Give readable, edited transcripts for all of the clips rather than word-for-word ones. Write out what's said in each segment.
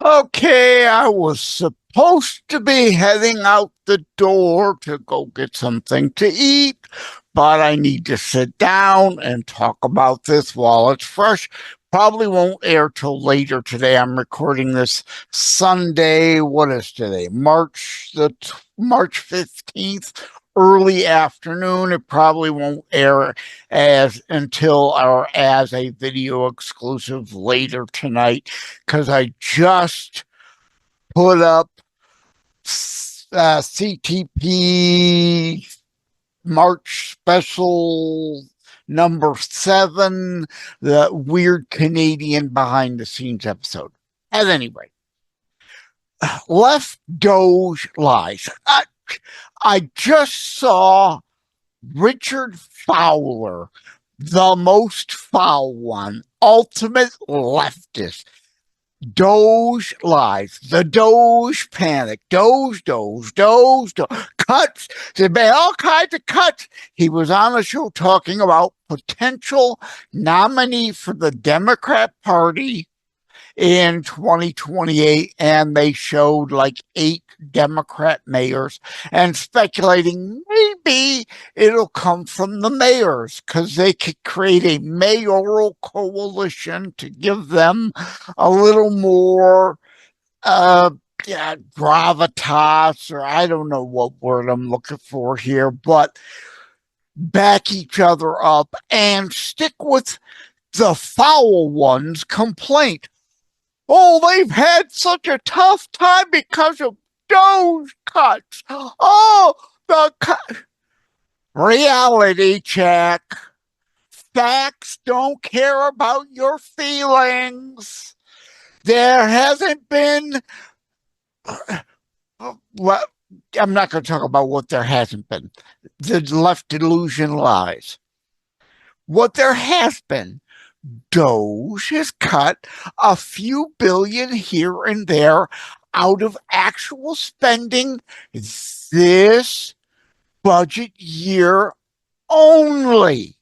Okay, I was supposed to be heading out the door to go get something to eat, but I need to sit down and talk about this while it's fresh. Probably won't air till later today. I'm recording this Sunday. What is today? March 15th, early afternoon. It probably won't air as a video exclusive later tonight because I just put up CTP March special number 7, the weird Canadian behind the scenes episode. At any rate, left DOGE lies. I just saw Richard Fowler, the most foul one, ultimate leftist. DOGE lies, the DOGE panic, DOGE, cuts. There's been all kinds of cuts. He was on a show talking about potential nominee for the Democrat Party in 2028, and they showed like 8 Democrat mayors and speculating maybe it'll come from the mayors because they could create a mayoral coalition to give them a little more gravitas, or I don't know what word I'm looking for here, but back each other up and stick with the foul one's complaint. Oh, they've had such a tough time because of those cuts. Oh, the cut. Reality check. Facts don't care about your feelings. There hasn't been. Well, I'm not going to talk about what there hasn't been. The left delusion lies. What there has been, DOGE has cut a few billion here and there out of actual spending this budget year only.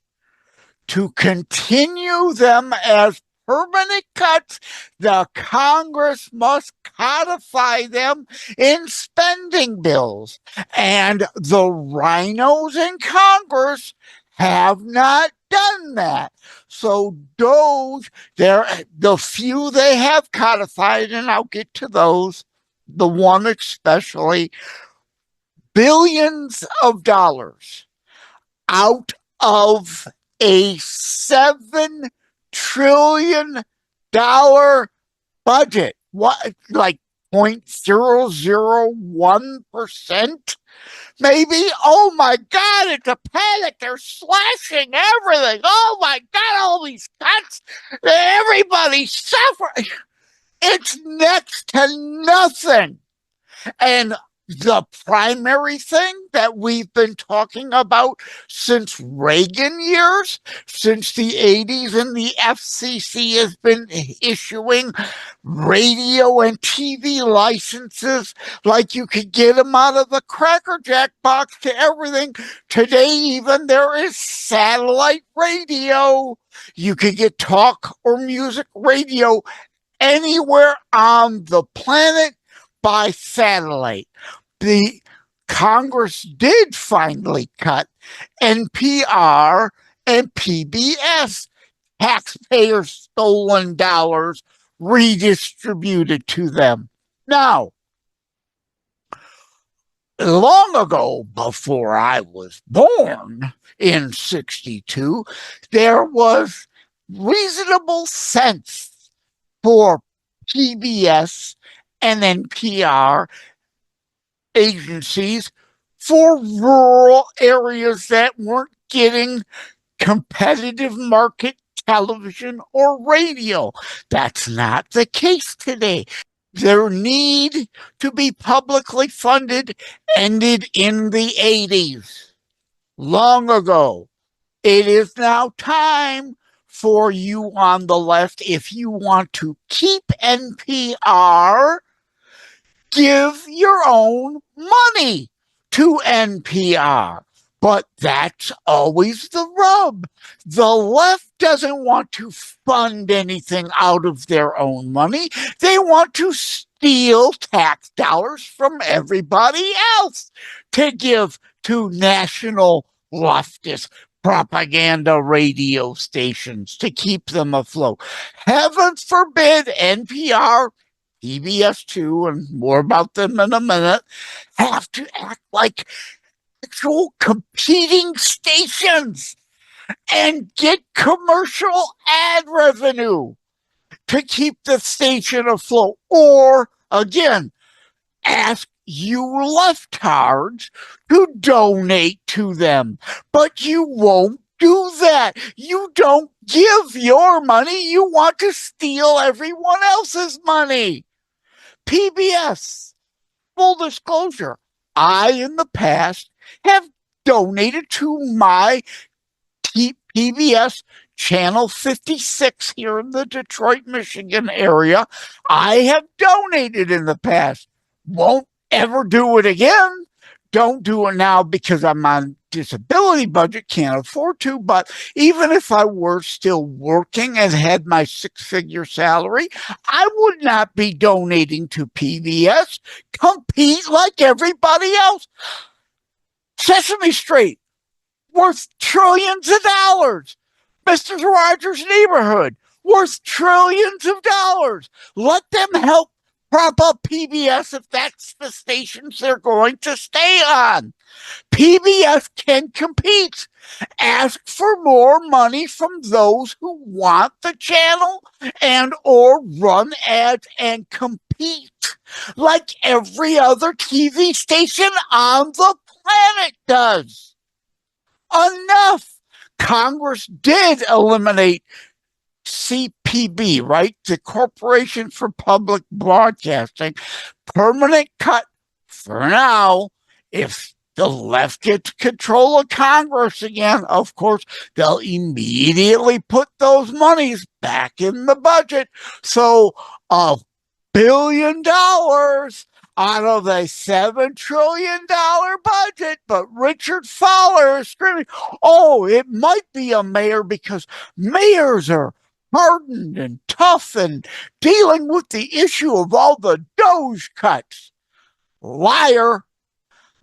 To continue them as permanent cuts, the Congress must codify them in spending bills. And the rhinos in Congress have not done that. So DOGE, the few they have codified, and I'll get to those, the one especially, billions of dollars out of a $7 trillion budget. What, like 0.001%? Maybe. Oh my God, it's a panic. They're slashing everything. Oh my God, all these cuts. Everybody's suffering. It's next to nothing. And the primary thing that we've been talking about since Reagan years, since the 80s, and the FCC has been issuing radio and TV licenses like you could get them out of the Cracker Jack box to everything. Today, even there is satellite radio. You could get talk or music radio anywhere on the planet by satellite. The Congress did finally cut NPR and PBS, taxpayers' stolen dollars redistributed to them. Now, long ago, before I was born in 62, there was reasonable sense for PBS and NPR agencies for rural areas that weren't getting competitive market television or radio. That's not the case today. Their need to be publicly funded ended in the 80s, long ago. It is now time for you on the left, if you want to keep NPR, give your own money to NPR. But that's always the rub. The left doesn't want to fund anything out of their own money. They want to steal tax dollars from everybody else to give to national leftist propaganda radio stations to keep them afloat. Heaven forbid NPR, PBS2, and more about them in a minute, have to act like actual competing stations and get commercial ad revenue to keep the station afloat. Or, again, ask you leftards to donate to them. But you won't do that. You don't give your money. You want to steal everyone else's money. PBS, full disclosure, I, in the past, have donated to my PBS Channel 56 here in the Detroit, Michigan area. I have donated in the past. Won't ever do it again. Don't do it now because I'm on disability budget, can't afford to. But even if I were still working and had my six-figure salary, I would not be donating to PBS. Compete like everybody else. Sesame Street, worth trillions of dollars. Mr. Rogers' Neighborhood, worth trillions of dollars. Let them help prop up PBS if that's the stations they're going to stay on. PBS can compete. Ask for more money from those who want the channel and or run ads and compete like every other TV station on the planet does. Enough. Congress did eliminate CPB, right? The Corporation for Public Broadcasting. Permanent cut for now. If the left gets control of Congress again, of course, they'll immediately put those monies back in the budget. So $1 billion out of a $7 trillion budget, but Richard Fowler is screaming, oh, it might be a mayor because mayors are hardened and tough and dealing with the issue of all the DOGE cuts. Liar,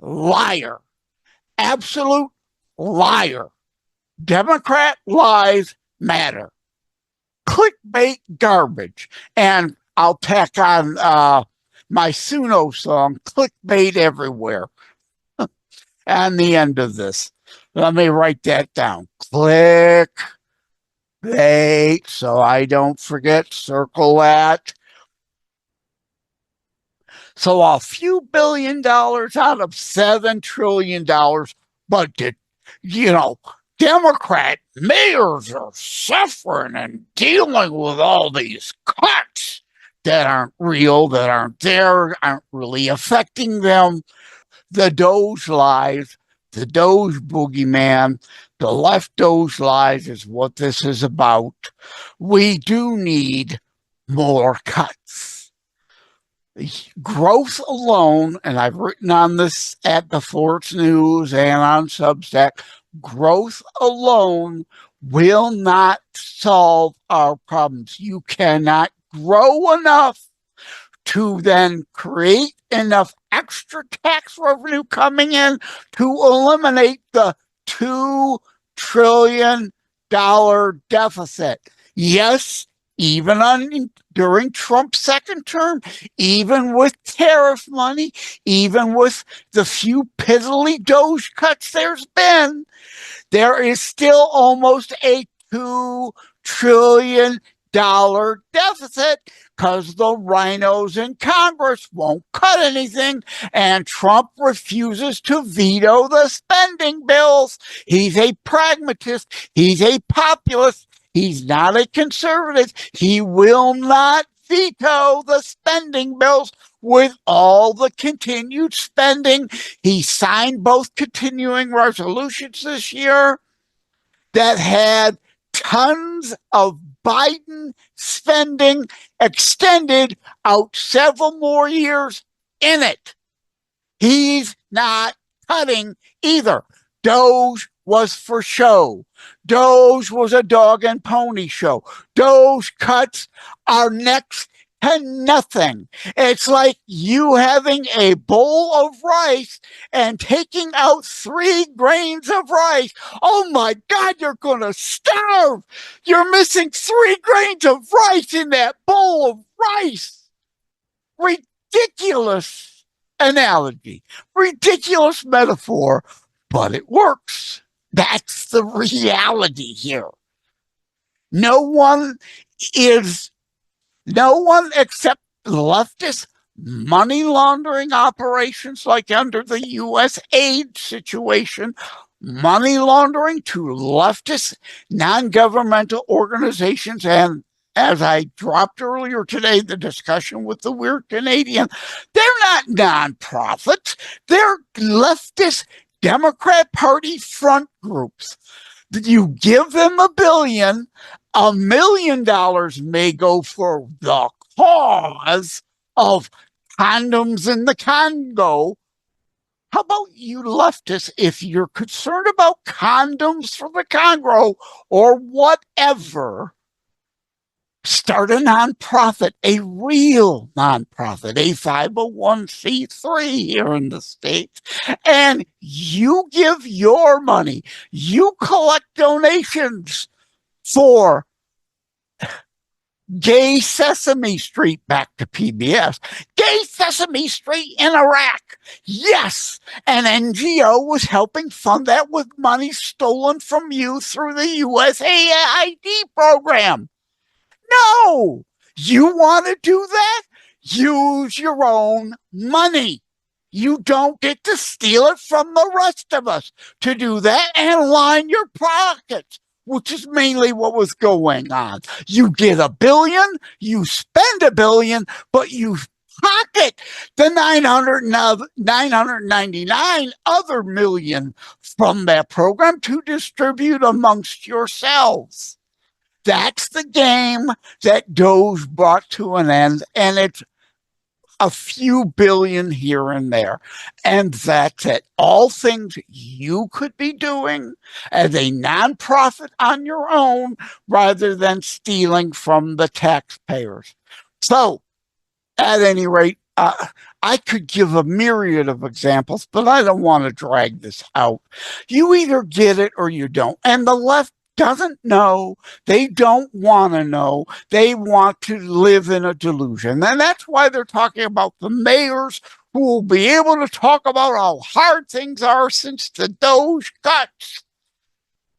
liar, absolute liar. Democrat lies matter. Clickbait garbage. And I'll tack on my Suno song, Clickbait Everywhere, and the end of this. Let me write that down. Clickbait, so I don't forget, circle that. So a few $1 billion out of $7 trillion, but Democrat mayors are suffering and dealing with all these cuts that aren't real, that aren't there, aren't really affecting them. The DOGE lies, the DOGE boogeyman, the left DOGE lies is what this is about. We do need more cuts. Growth alone, and I've written on this at the Force News and on Substack, growth alone will not solve our problems. You cannot grow enough to then create enough extra tax revenue coming in to eliminate the $2 trillion deficit. Yes, even during Trump's second term, even with tariff money, even with the few piddly DOGE cuts there's been, there is still almost a $2 trillion deficit because the rhinos in Congress won't cut anything and Trump refuses to veto the spending bills. He's a pragmatist. He's a populist. He's not a conservative. He will not veto the spending bills with all the continued spending. He signed both continuing resolutions this year that had tons of Biden spending extended out several more years in it. He's not cutting either. DOGE was for show. DOGE was a dog and pony show. DOGE cuts are next to nothing. It's like you having a bowl of rice and taking out 3 grains of rice. Oh my God, you're going to starve. You're missing 3 grains of rice in that bowl of rice. Ridiculous analogy, ridiculous metaphor, but it works. That's the reality here. No one except leftist money laundering operations like under the U.S. aid situation, money laundering to leftist non-governmental organizations, and as I dropped earlier today, the discussion with the weird Canadian, they're not nonprofits. They're leftist Democrat Party front groups. You give them $1 billion, $1 million may go for the cause of condoms in the Congo. How about you leftists, if you're concerned about condoms for the Congo or whatever, start a nonprofit, a real nonprofit, a 501c3 here in the States, and you give your money. You collect donations for Gay Sesame Street, back to PBS. Gay Sesame Street in Iraq. Yes, an NGO was helping fund that with money stolen from you through the USAID program. No, you want to do that? Use your own money. You don't get to steal it from the rest of us to do that and line your pockets, which is mainly what was going on. You get $1 billion, you spend $1 billion, but you pocket the 999 other million from that program to distribute amongst yourselves. That's the game that DOGE brought to an end, and it's a few billion here and there. And that's it. All things you could be doing as a nonprofit on your own rather than stealing from the taxpayers. So, at any rate, I could give a myriad of examples, but I don't want to drag this out. You either get it or you don't. And the left doesn't know. They don't want to know. They want to live in a delusion. And that's why they're talking about the mayors who will be able to talk about how hard things are since the DOGE cuts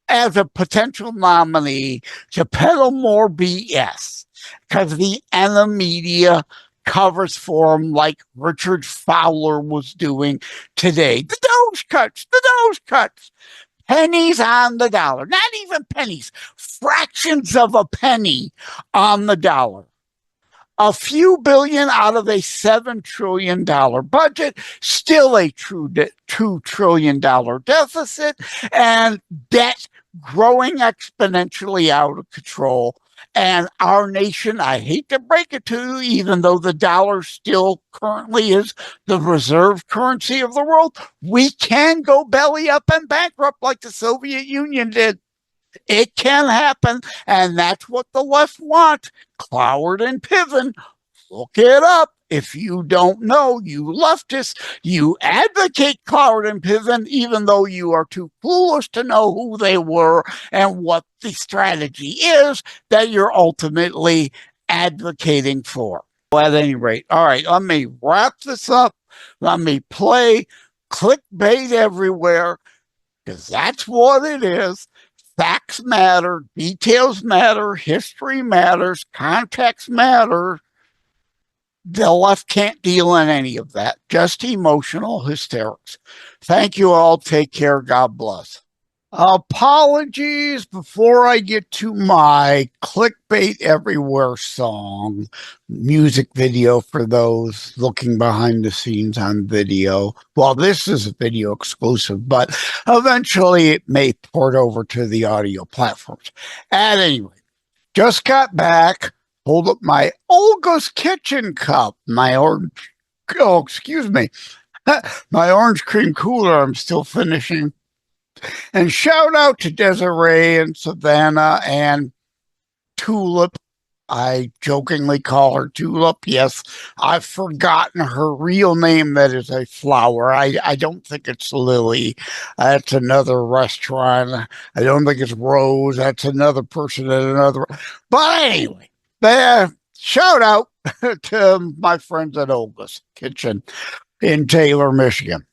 as a potential nominee to peddle more BS because the enemy media covers for him like Richard Fowler was doing today. The DOGE cuts, the DOGE cuts. Pennies on the dollar, not even pennies, fractions of a penny on the dollar. A few billion out of a $7 trillion budget, still a $2 trillion deficit, and debt growing exponentially out of control. And our nation, I hate to break it to you, even though the dollar still currently is the reserve currency of the world, we can go belly up and bankrupt like the Soviet Union did. It can happen, and that's what the left wants. Cloward and Piven, look it up. If you don't know, you leftists, you advocate Cloward and Piven, even though you are too foolish to know who they were and what the strategy is that you're ultimately advocating for. At any rate, all right, let me wrap this up. Let me play clickbait everywhere, because that's what it is. Facts matter, details matter, history matters, context matters. The left can't deal in any of that, just emotional hysterics. Thank you all. Take care. God bless. Apologies before I get to my clickbait everywhere song, music video for those looking behind the scenes on video. Well, this is a video exclusive, but eventually it may port over to the audio platforms. At any rate, just got back. Hold up my Olga's Kitchen cup, my orange, my orange cream cooler I'm still finishing And shout out to Desiree and Savannah and Tulip. I jokingly call her Tulip. Yes, I've forgotten her real name. That is a flower. I don't think it's Lily. That's another restaurant. I don't think it's Rose. That's another person at another. But anyway, shout out to my friends at Olga's Kitchen in Taylor, Michigan.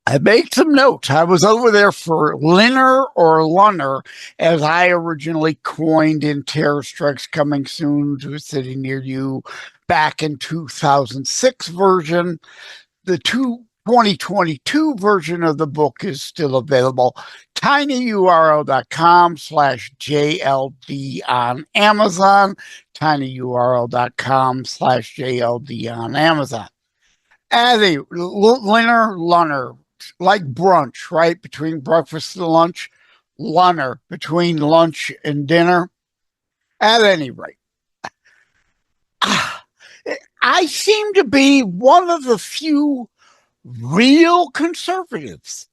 I made some notes. I was over there for Linner or Lunner, as I originally coined in Terror Strikes Coming Soon to a City Near You back in 2006 version. The 2022 version of the book is still available. tinyurl.com/JLD on Amazon. tinyurl.com/JLD on Amazon. As a Lunner, like brunch, right? Between breakfast and lunch, lunner, between lunch and dinner. At any rate, I seem to be one of the few real conservatives,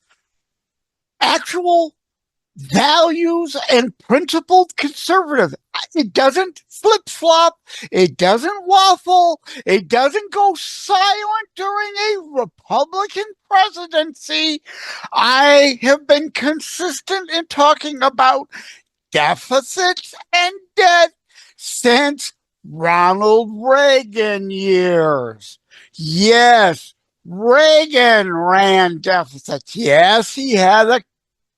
actual values and principled conservative. It doesn't flip flop. It doesn't waffle. It doesn't go silent during a Republican presidency. I have been consistent in talking about deficits and debt since Ronald Reagan years. Yes, Reagan ran deficits. Yes, he had a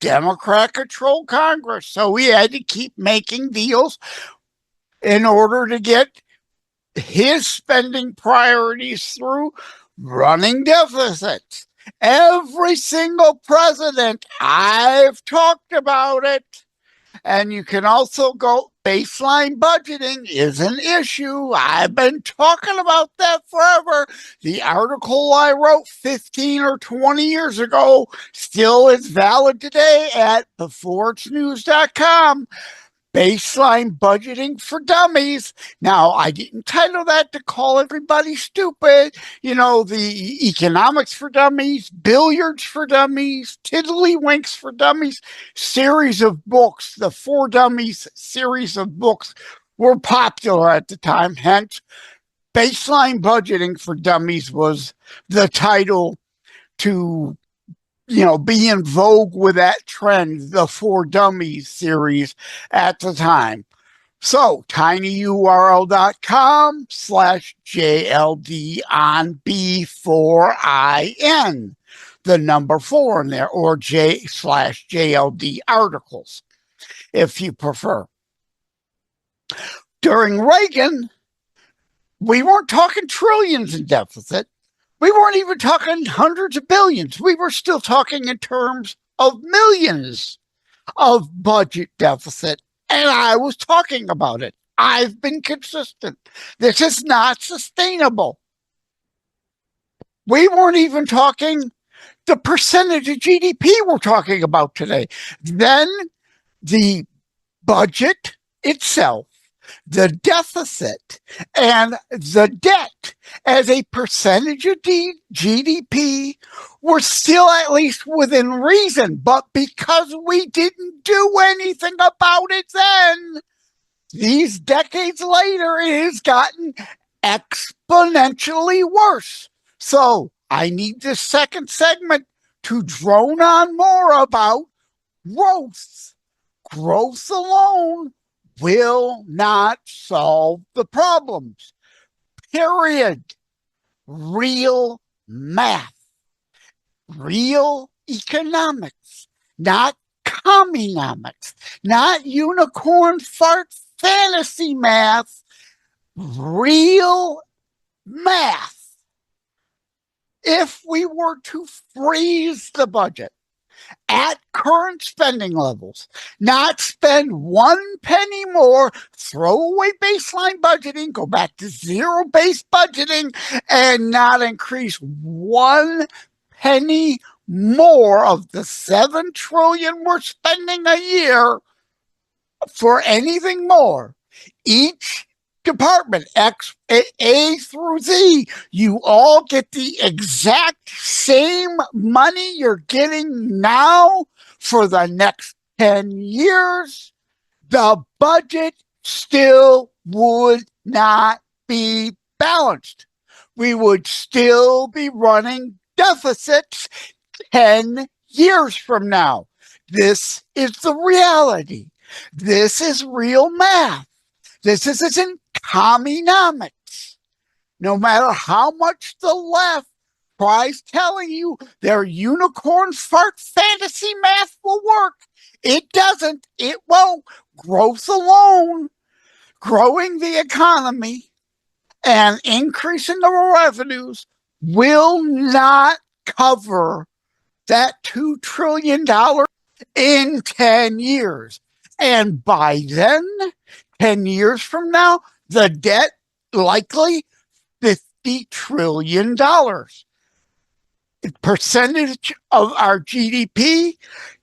Democrat-controlled Congress, so he had to keep making deals in order to get his spending priorities through, running deficits. Every single president, I've talked about it. And you can also go, baseline budgeting is an issue. I've been talking about that forever. The article I wrote 15 or 20 years ago still is valid today at beforeitsnews.com. Baseline budgeting for dummies. Now, I didn't title that to call everybody stupid. You know, the economics for dummies, billiards for dummies, tiddlywinks for dummies, series of books. The For Dummies series of books were popular at the time. Hence, Baseline Budgeting for Dummies was the title to be in vogue with that trend, the For Dummies series at the time. So tinyurl.com/JLD on B4IN, the number 4 in there, or J/JLD articles, if you prefer. During Reagan, we weren't talking trillions in deficit. We weren't even talking hundreds of billions. We were still talking in terms of millions of budget deficit. And I was talking about it. I've been consistent. This is not sustainable. We weren't even talking the percentage of GDP we're talking about today. Then the budget itself, the deficit, and the debt as a percentage of GDP were still at least within reason. But because we didn't do anything about it then, these decades later, it has gotten exponentially worse. So I need this second segment to drone on more about growth. Growth alone will not solve the problems. Period. Real math. Real economics. Not commonomics. Not unicorn fart fantasy math. Real math. If we were to freeze the budget at current spending levels, not spend 1 penny more, throw away baseline budgeting, go back to zero-based budgeting, and not increase 1 penny more of the $7 trillion we're spending a year for anything more. Each department, A through Z, you all get the exact same money you're getting now for the next 10 years, the budget still would not be balanced. We would still be running deficits 10 years from now. This is the reality. This is real math. This isn't commonomics. No matter how much the left tries telling you their unicorn fart fantasy math will work, it doesn't. It won't. Growth alone, growing the economy and increasing the revenues will not cover that $2 trillion in 10 years. And by then, 10 years from now, the debt likely $50 trillion. Percentage of our GDP,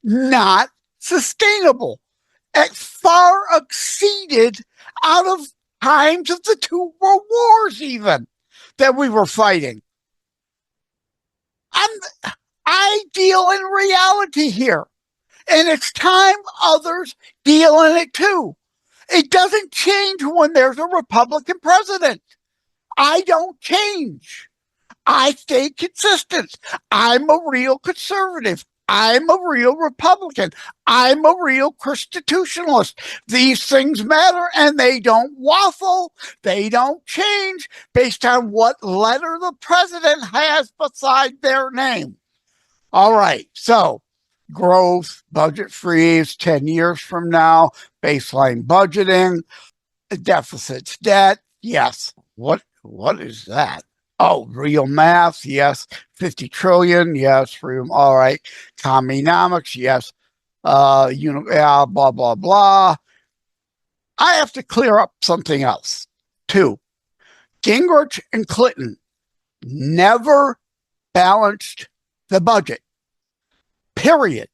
not sustainable. It far exceeded out of times of the two world wars even that we were fighting. I deal in reality here, and it's time others deal in it too. It doesn't change when there's a Republican president. I don't change. I stay consistent. I'm a real conservative. I'm a real Republican. I'm a real constitutionalist. These things matter, and they don't waffle. They don't change based on what letter the president has beside their name. All right, so growth, budget freeze 10 years from now, baseline budgeting, deficits, debt, yes. What is that? Oh, real math, yes. 50 trillion, yes. Freedom, all right. Commonomics, yes. Blah, blah, blah. I have to clear up something else, too. Gingrich and Clinton never balanced the budget. Period.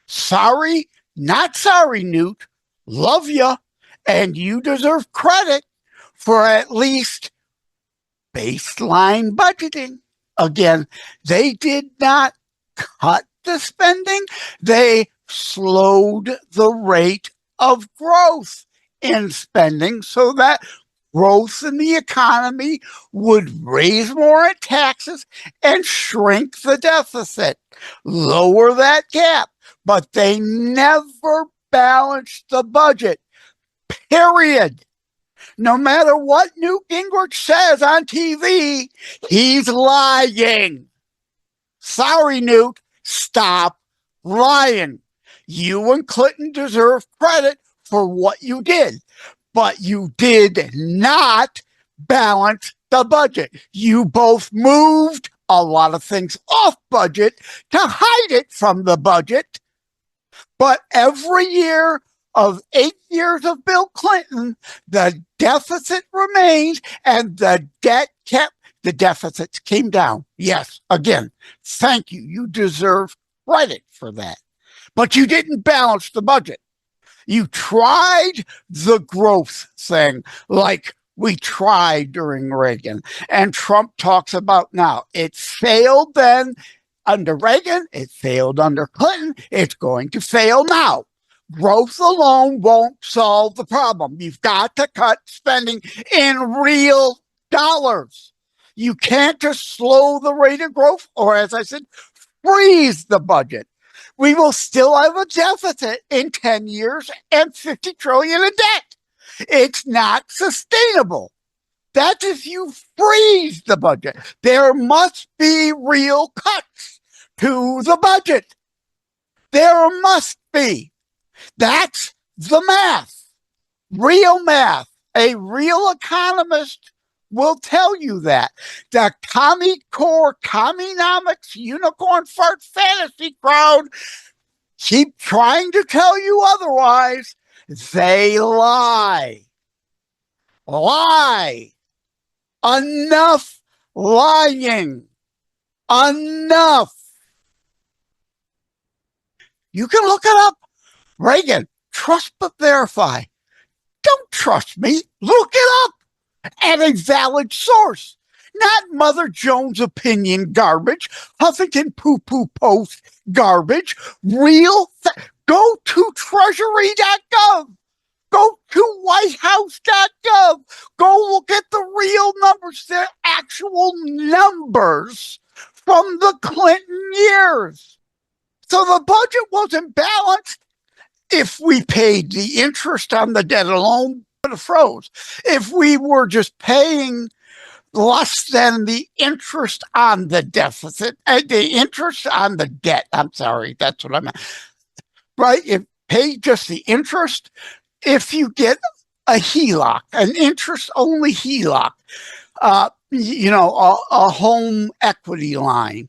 Sorry, not sorry, Newt. Love you, and you deserve credit for at least baseline budgeting. Again, they did not cut the spending. They slowed the rate of growth in spending so that growth in the economy would raise more taxes and shrink the deficit, lower that gap. But they never balanced the budget, period. No matter what Newt Gingrich says on TV, he's lying. Sorry, Newt, stop lying. You and Clinton deserve credit for what you did, but you did not balance the budget. You both moved a lot of things off budget to hide it from the budget. But every year of 8 years of Bill Clinton, the deficit remained and the deficits came down. Yes, again, thank you. You deserve credit for that. But you didn't balance the budget. You tried the growth thing like we tried during Reagan, and Trump talks about now. It failed then under Reagan. It failed under Clinton. It's going to fail now. Growth alone won't solve the problem. You've got to cut spending in real dollars. You can't just slow the rate of growth or, as I said, freeze the budget. We will still have a deficit in 10 years and 50 trillion in debt. It's not sustainable. That's if you freeze the budget. There must be real cuts to the budget. There must be. That's the math. Real math. A real economist will tell you that. The commie core, commonomics, unicorn fart fantasy crowd keep trying to tell you otherwise. They lie. Lie. Enough lying. Enough. You can look it up. Reagan, trust but verify. Don't trust me. Look it up. and a valid source. Not Mother Jones opinion garbage, Huffington Poo-Poo Post garbage, real. Go to treasury.gov. Go to whitehouse.gov. Go look at the real numbers, the actual numbers from the Clinton years. So the budget wasn't balanced. If we paid the interest on the debt alone, it would have froze. If we were just paying less than the interest on the deficit, the interest on the debt, I'm sorry, that's what I meant, right? If pay just the interest, if you get a HELOC, an interest-only HELOC, a home equity line,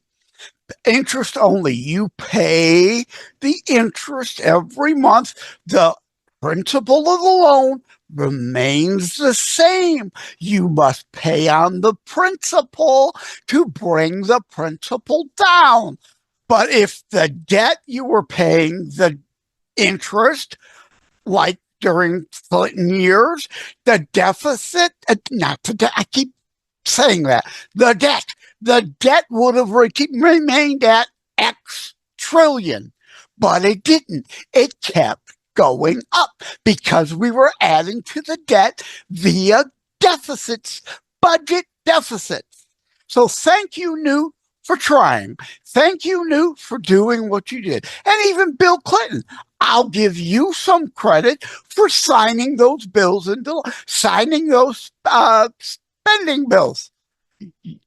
interest only, you pay the interest every month. The principal of the loan remains the same. You must pay on the principal to bring the principal down. But if the debt you were paying the interest, like during Clinton years, the deficit, I keep saying that, the debt would have remained at X trillion, but it didn't. It kept going up because we were adding to the debt via deficits, budget deficits. So thank you, Newt, for trying. Thank you, Newt, for doing what you did. And even Bill Clinton, I'll give you some credit for signing those bills and signing those spending bills.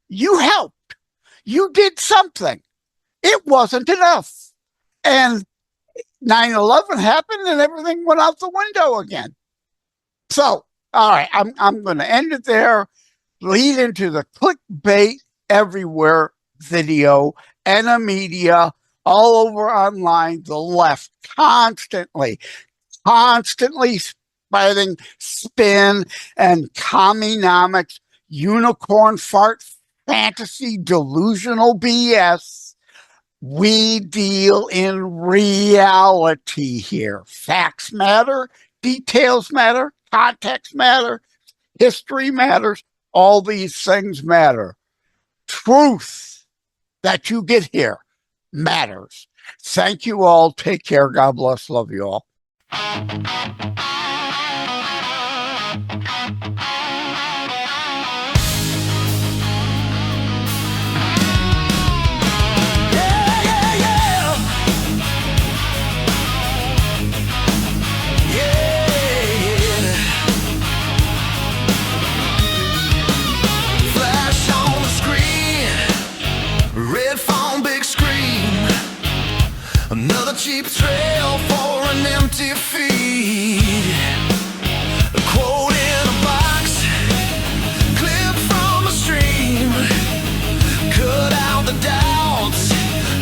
You helped. You did something. It wasn't enough. And 9/11 happened and everything went out the window again. So, all right, I'm going to end it there, lead into the clickbait everywhere video and the media all over online, the left constantly spreading spin and commonomics, unicorn fart, fantasy, delusional BS. We deal in reality here. Facts matter, details matter, context matter, history matters. All these things matter. Truth that you get here matters. Thank you all. Take care. God bless. Love you all. Another cheap trail for an empty feed. A quote in a box, clip from a stream. Cut out the doubts,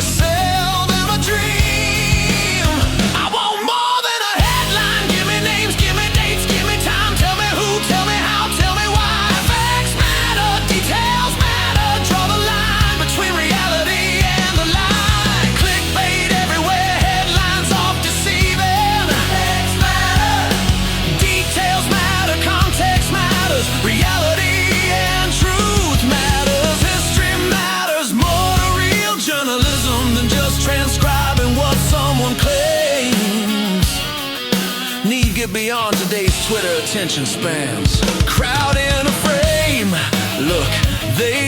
sell them a dream. I want more than a headline. Give me names, give me dates, give me time. Tell me who, tell me how, tell me why. Facts matter, details matter. Draw the line between reality and the lie. Clickbait everywhere, headlines off deceiving. Facts matter, details matter, context matters. Reality and truth matters. History matters more to real journalism than just transcribing what someone claims. Need get beyond today's Twitter attention spans. Crowd in a frame, look, they